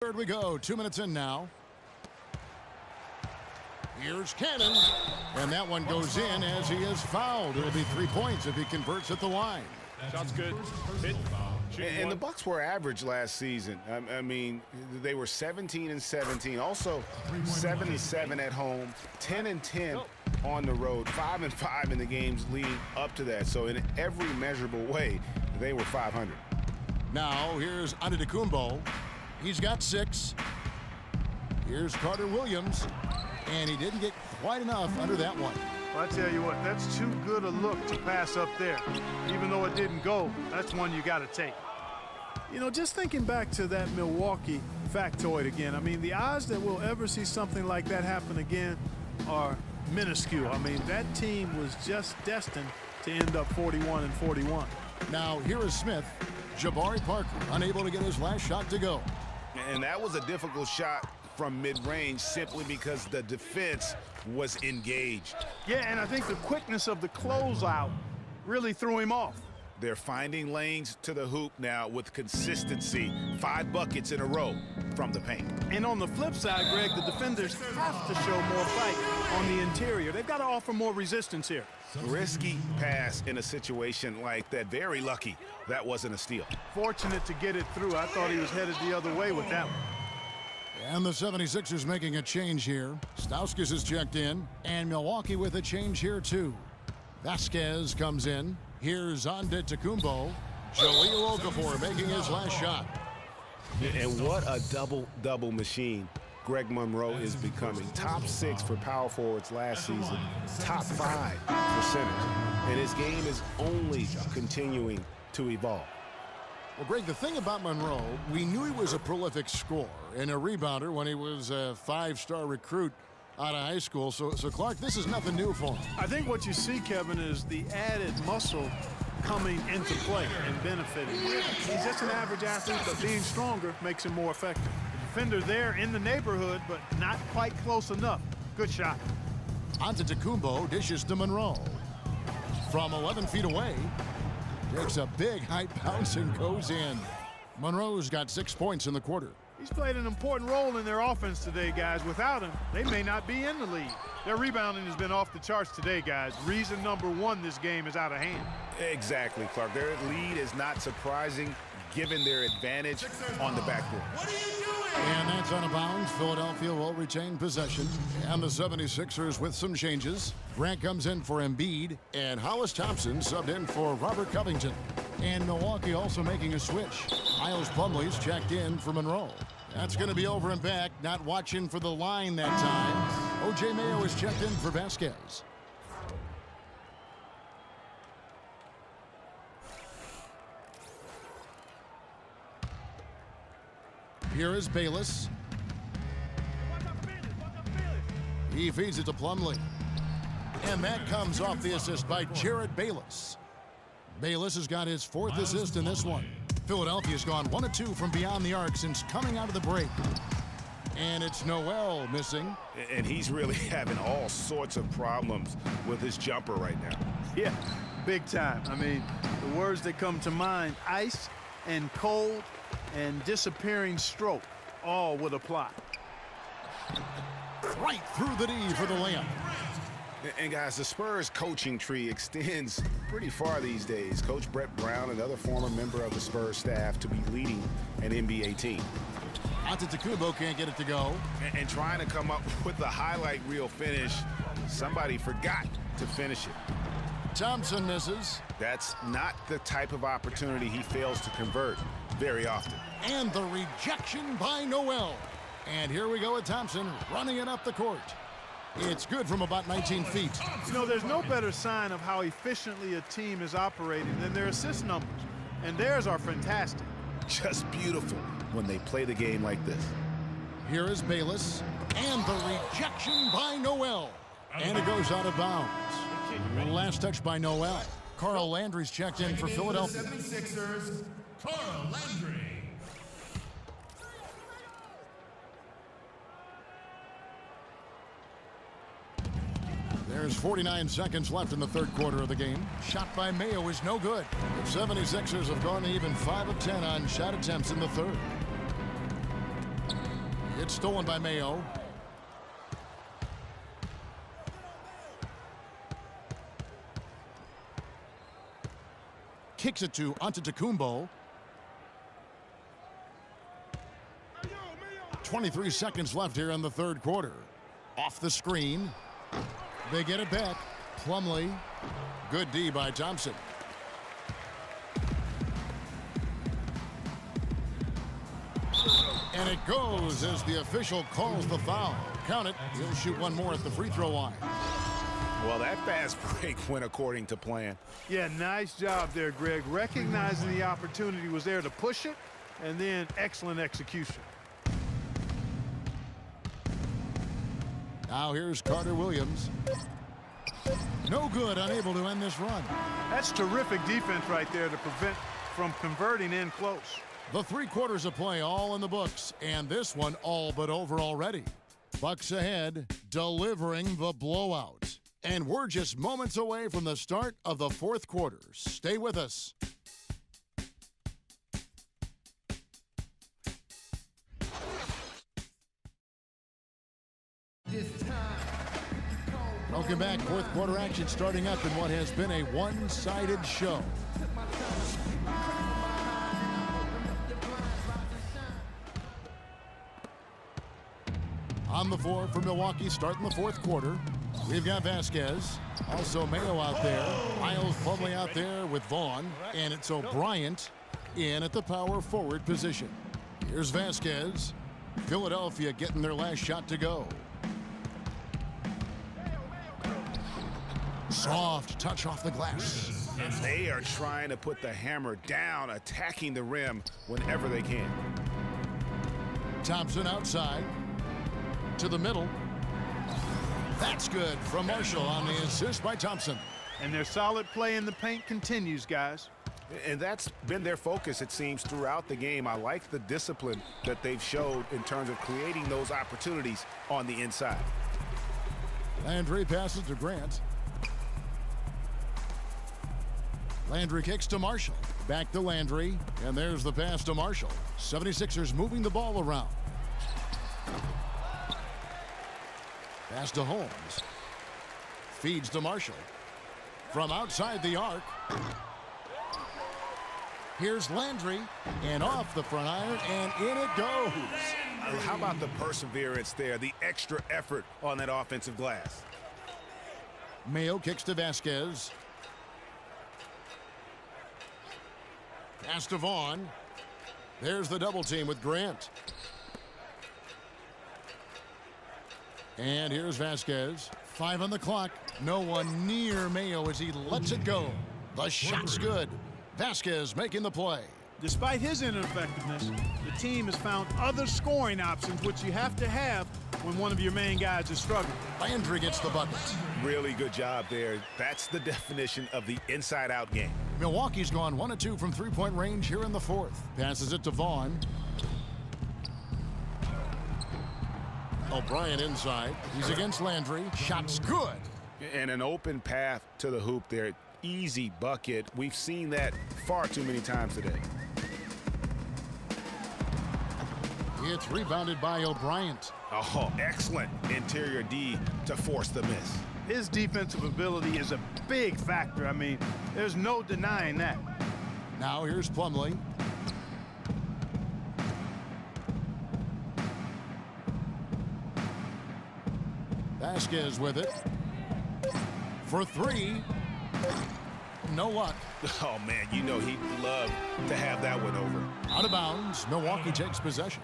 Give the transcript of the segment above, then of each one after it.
Third we go. 2 minutes in now. Here's Cannon. And that one goes in as he is fouled. It'll be 3 points if he converts at the line. Shot's good. Hit. And the Bucks were average last season. I mean, they were 17-17, also 7-7 at home, 10-10 on the road, 5-5 in the games leading up to that. So in every measurable way, they were 500. Now here's Antetokounmpo. He's got 6. Here's Carter Williams, and he didn't get quite enough under that one. Well, I tell you what, that's too good a look to pass up there. Even though it didn't go, that's one you got to take. You know, just thinking back to that Milwaukee factoid again, I mean, the odds that we'll ever see something like that happen again are minuscule. I mean, that team was just destined to end up 41-41. Now here is Smith. Jabari Parker unable to get his last shot to go. And that was a difficult shot from mid-range simply because the defense was engaged. Yeah, and I think the quickness of the closeout really threw him off. They're finding lanes to the hoop now with consistency. 5 buckets in a row from the paint. And on the flip side, Greg, the defenders have to show more fight on the interior. They've got to offer more resistance here. Risky pass in a situation like that. Very lucky that wasn't a steal. Fortunate to get it through. I thought he was headed the other way with that one. And the 76ers making a change here. Stauskas is checked in, and Milwaukee with a change here too. Vasquez comes in. Here's Antetokounmpo. Jahlil Okafor making his last shot. And what a double-double machine Greg Monroe is becoming. Top 6 for power forwards last season. Top 5 for centers. And his game is only continuing to evolve. Well, Greg, the thing about Monroe, we knew he was a prolific scorer and a rebounder when he was a 5-star recruit out of high school. So Clark, this is nothing new for him. I think what you see, Kevin, is the added muscle coming into play and benefiting. He's just an average athlete, but being stronger makes him more effective. The defender there in the neighborhood, but not quite close enough. Good shot. Antetokounmpo dishes to Monroe. From 11 feet away, takes a big height bounce and goes in. Monroe's got 6 points in the quarter. He's played an important role in their offense today, guys. Without him, they may not be in the lead. Their rebounding has been off the charts today, guys. Reason number 1, this game is out of hand. Exactly, Clark. Their lead is not surprising given their advantage on the backboard. And that's out of bounds. Philadelphia will retain possession. And the 76ers with some changes. Grant comes in for Embiid, and Hollis Thompson subbed in for Robert Covington. And Milwaukee also making a switch. Miles Plumlee's checked in for Monroe. That's going to be over and back, not watching for the line that time. O.J. Mayo is checked in for Vasquez. Here is Bayless. He feeds it to Plumlee. And that comes off the assist by Jared Bayless. Bayless has got his 4th assist in this one. Philadelphia's gone 1 of 2 from beyond the arc since coming out of the break. And it's Noel missing. And he's really having all sorts of problems with his jumper right now. Yeah, big time. I mean, the words that come to mind, ice and cold and disappearing stroke, all would apply. Right through the D for the layup. And guys, the Spurs coaching tree extends pretty far these days. Coach Brett Brown, another former member of the Spurs staff, to be leading an NBA team. Antetokounmpo can't get it to go. And trying to come up with the highlight reel finish, somebody forgot to finish it. Thompson misses. That's not the type of opportunity he fails to convert very often. And the rejection by Noel. And here we go with Thompson running it up the court. It's good from about 19 feet. You know, there's no better sign of how efficiently a team is operating than their assist numbers. And theirs are fantastic. Just beautiful when they play the game like this. Here is Bayless. And the rejection by Noel. And it goes out of bounds. Last touch by Noel. Carl Landry's checked in for Philadelphia. 76ers, Carl Landry. There's 49 seconds left in the 3rd quarter of the game. Shot by Mayo is no good. The 76ers have gone even 5 of 10 on shot attempts in the 3rd. It's stolen by Mayo. Kicks it to Antetokounmpo. 23 seconds left here in the third quarter. Off the screen. They get it back. Plumlee. Good D by Thompson. And it goes as the official calls the foul. Count it. He'll shoot one more at the free throw line. Well, that fast break went according to plan. Yeah, nice job there, Greg. Recognizing the opportunity was there to push it, and then excellent execution. Now here's Carter Williams. No good, unable to end this run. That's terrific defense right there to prevent from converting in close. The 3 quarters of play all in the books, and this one all but over already. Bucks ahead, delivering the blowout. And we're just moments away from the start of the fourth quarter. Stay with us. Welcome back. Fourth quarter action starting up in what has been a one-sided show. On the floor for Milwaukee starting the fourth quarter. We've got Vasquez. Also Mayo out there. Miles Plumlee out there with Vaughn. And it's O'Brien in at the power forward position. Here's Vasquez. Philadelphia getting their last shot to go. Soft touch off the glass. And they are trying to put the hammer down, attacking the rim whenever they can. Thompson outside. To the middle. That's good from Marshall on the assist by Thompson. And their solid play in the paint continues, guys. And that's been their focus, it seems, throughout the game. I like the discipline that they've showed in terms of creating those opportunities on the inside. Landry passes to Grant. Landry kicks to Marshall. Back to Landry. And there's the pass to Marshall. 76ers moving the ball around. Pass to Holmes. Feeds to Marshall. From outside the arc. Here's Landry. And off the front iron. And in it goes. How about the perseverance there, the extra effort on that offensive glass? Mayo kicks to Vasquez. Pass to Vaughn. There's the double team with Grant. And here's Vasquez. 5 on the clock. No one near Mayo as he lets it go. The shot's good. Vasquez making the play. Despite his ineffectiveness, the team has found other scoring options, which you have to have when one of your main guys is struggling. Landry gets the bucket. Really good job there. That's the definition of the inside-out game. Milwaukee's gone 1 of 2 from three-point range here in the fourth. Passes it to Vaughn. O'Brien inside. He's against Landry. Shot's good. And an open path to the hoop there. Easy bucket. We've seen that far too many times today. It's rebounded by O'Brien. Oh, excellent interior D to force the miss. His defensive ability is a big factor. I mean, there's no denying that. Now here's Plumlee. Vasquez with it. For 3. No luck. Oh, man, you know he'd love to have that one over. Out of bounds. Milwaukee takes possession.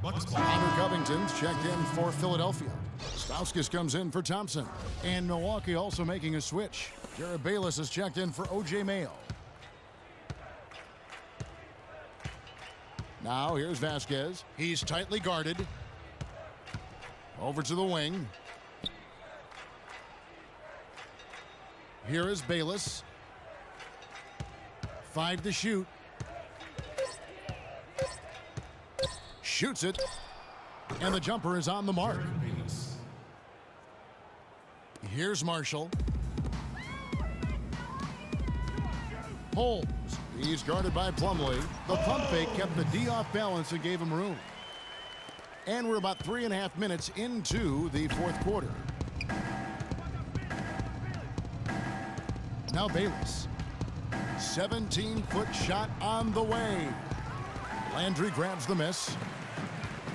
Bucks ball. Connor Covington's checked in for Philadelphia. Stauskas comes in for Thompson. And Milwaukee also making a switch. Jared Bayless is checked in for O.J. Mayo. Now here's Vasquez. He's tightly guarded. Over to the wing. Here is Bayless. 5 to shoot. Shoots it. And the jumper is on the mark. Here's Marshall. Holmes. He's guarded by Plumlee. The pump fake kept the D off balance and gave him room. And we're about 3.5 minutes into the fourth quarter. Now Bayless. 17-foot shot on the way. Landry grabs the miss.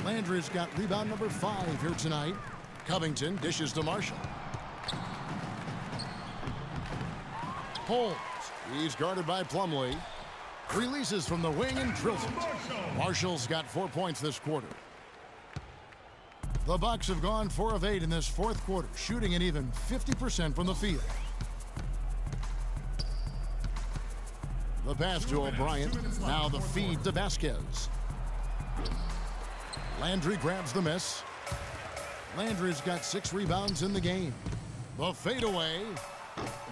Landry's got rebound number 5 here tonight. Covington dishes to Marshall. Holmes. He's guarded by Plumlee. Releases from the wing and drills it. Marshall's got 4 points this quarter. The Bucks have gone 4 of 8 in this fourth quarter, shooting an even 50% from the field. The pass to O'Brien. Now the feed to Vasquez. Landry grabs the miss. Landry's got 6 rebounds in the game. The fadeaway.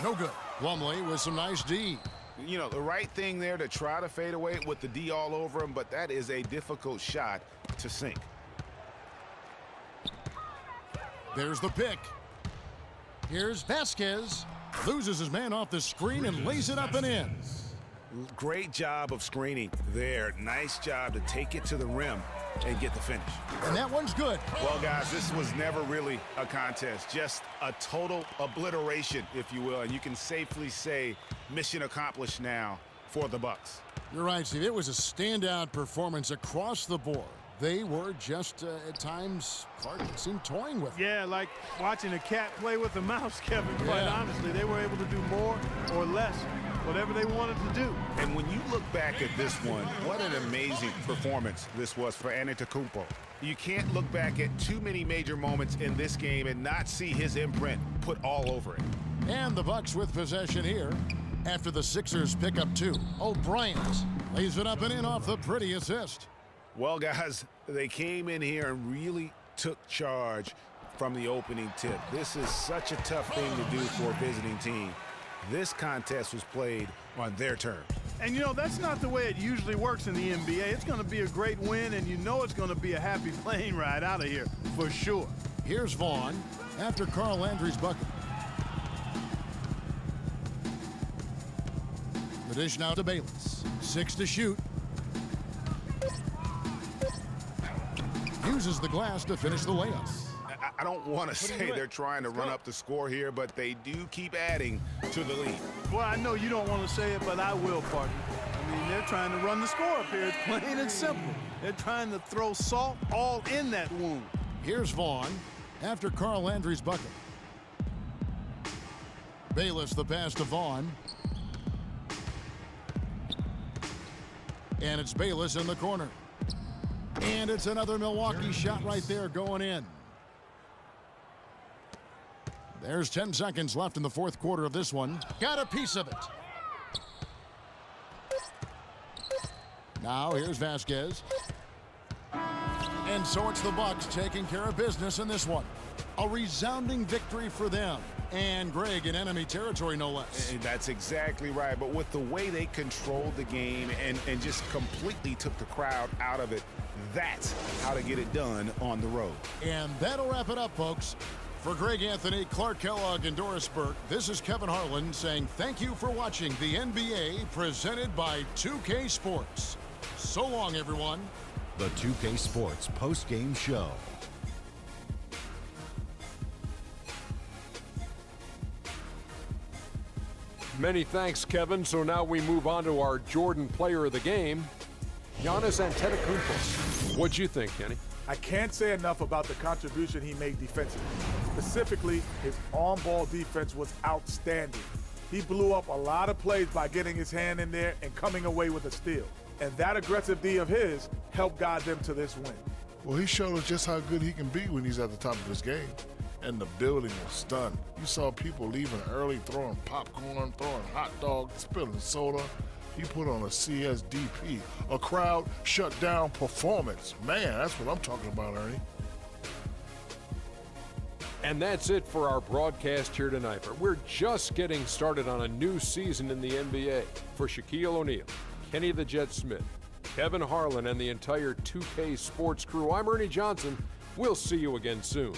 No good. Plumlee with some nice D. You know, the right thing there to try to fade away with the D all over him, but that is a difficult shot to sink. There's the pick. Here's Vasquez. Loses his man off the screen and lays it up and in. Great job of screening there. Nice job to take it to the rim and get the finish. And that one's good. Well, guys, this was never really a contest. Just a total obliteration, if you will. And you can safely say mission accomplished now for the Bucks. You're right, Steve. It was a standout performance across the board. They were just, at times, Clark seemed toying with it. Yeah, like watching a cat play with a mouse, Kevin. Quite honestly, they were able to do more or less, whatever they wanted to do. And when you look back at this one, what an amazing performance this was for Antetokounmpo. You can't look back at too many major moments in this game and not see his imprint put all over it. And the Bucks with possession here after the Sixers pick up 2. O'Brien lays it up and in off the pretty assist. Well, guys, they came in here and really took charge from the opening tip. This is such a tough thing to do for a visiting team. This contest was played on their terms. And, you know, that's not the way it usually works in the NBA. It's going to be a great win, and you know it's going to be a happy plane ride out of here, for sure. Here's Vaughn after Carl Landry's bucket. The dish now to Bayless. 6 to shoot. Uses the glass to finish the layup. I don't want to say they're trying to run up the score here, but they do keep adding to the lead. Well, I know you don't want to say it, but I will, partner. I mean, they're trying to run the score up here. It's plain and simple. They're trying to throw salt all in that wound. Here's Vaughn after Carl Landry's bucket. Bayless the pass to Vaughn. And it's Bayless in the corner. And it's another Milwaukee shot right there going in. There's 10 seconds left in the fourth quarter of this one. Got a piece of it. Now here's Vasquez. And so it's the Bucks taking care of business in this one. A resounding victory for them. And Greg in enemy territory, no less. And that's exactly right. But with the way they controlled the game and just completely took the crowd out of it, that's how to get it done on the road. And that'll wrap it up, folks. For Greg Anthony, Clark Kellogg, and Doris Burke, this is Kevin Harlan saying thank you for watching the NBA presented by 2K Sports. So long, everyone. The 2K Sports post-game show. Many thanks, Kevin. So now we move on to our Jordan player of the game, Giannis Antetokounmpo. What'd you think, Kenny? I can't say enough about the contribution he made defensively. Specifically, his on-ball defense was outstanding. He blew up a lot of plays by getting his hand in there and coming away with a steal. And that aggressive D of his helped guide them to this win. Well, he showed us just how good he can be when he's at the top of his game. And the building was stunned. You saw people leaving early, throwing popcorn, throwing hot dogs, spilling soda. He put on a CSDP, a crowd shut down performance. Man, that's what I'm talking about, Ernie. And that's it for our broadcast here tonight. But we're just getting started on a new season in the NBA. For Shaquille O'Neal, Kenny the Jet Smith, Kevin Harlan, and the entire 2K Sports crew, I'm Ernie Johnson. We'll see you again soon.